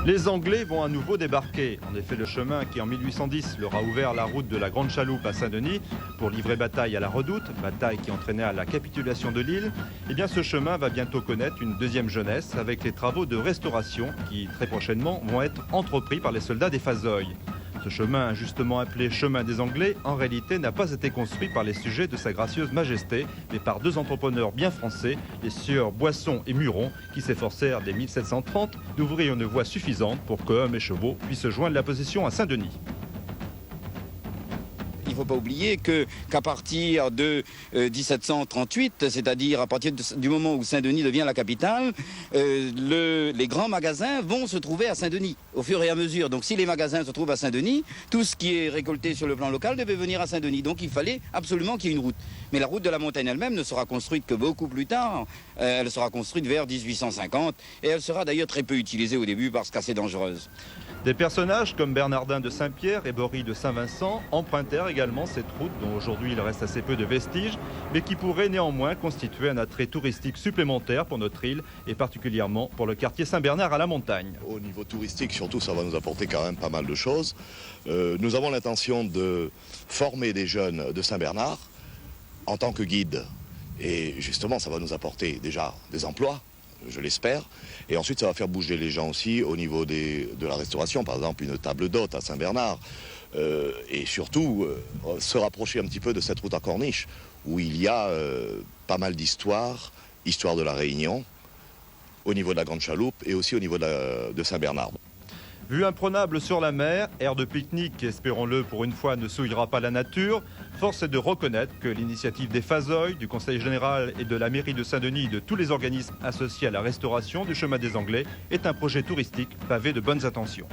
Les Anglais vont à nouveau débarquer. En effet, le chemin qui en 1810 leur a ouvert la route de la Grande Chaloupe à Saint-Denis pour livrer bataille à la Redoute, bataille qui entraînait à la capitulation de l'île, eh bien ce chemin va bientôt connaître une deuxième jeunesse avec les travaux de restauration qui très prochainement vont être entrepris par les soldats des Fazoilles. Ce chemin, injustement appelé chemin des Anglais, en réalité n'a pas été construit par les sujets de sa gracieuse majesté, mais par deux entrepreneurs bien français, les sieurs Boisson et Muron, qui s'efforcèrent dès 1730 d'ouvrir une voie suffisante pour que hommes et chevaux puissent joindre la possession à Saint-Denis. Il ne faut pas oublier qu'à partir de 1738, c'est-à-dire à partir du moment où Saint-Denis devient la capitale, les grands magasins vont se trouver à Saint-Denis au fur et à mesure. Donc si les magasins se trouvent à Saint-Denis, tout ce qui est récolté sur le plan local devait venir à Saint-Denis. Donc il fallait absolument qu'il y ait une route. Mais la route de la montagne elle-même ne sera construite que beaucoup plus tard. Elle sera construite vers 1850 et elle sera d'ailleurs très peu utilisée au début parce qu'assez dangereuse. Des personnages comme Bernardin de Saint-Pierre et Bory de Saint-Vincent empruntèrent également cette route dont aujourd'hui il reste assez peu de vestiges, mais qui pourrait néanmoins constituer un attrait touristique supplémentaire pour notre île et particulièrement pour le quartier Saint-Bernard à la montagne. Au niveau touristique, surtout, ça va nous apporter quand même pas mal de choses. Nous avons l'intention de former des jeunes de Saint-Bernard en tant que guides. Et justement, ça va nous apporter déjà des emplois, je l'espère. Et ensuite, ça va faire bouger les gens aussi au niveau de la restauration. Par exemple, une table d'hôte à Saint-Bernard. Et surtout, se rapprocher un petit peu de cette route à Corniche, où il y a pas mal d'histoires, histoire de la Réunion, au niveau de la Grande Chaloupe et aussi au niveau de Saint-Bernard. Vue imprenable sur la mer, aire de pique-nique qui, espérons-le, pour une fois ne souillera pas la nature, force est de reconnaître que l'initiative des Fazoilles, du Conseil général et de la mairie de Saint-Denis et de tous les organismes associés à la restauration du chemin des Anglais est un projet touristique pavé de bonnes intentions.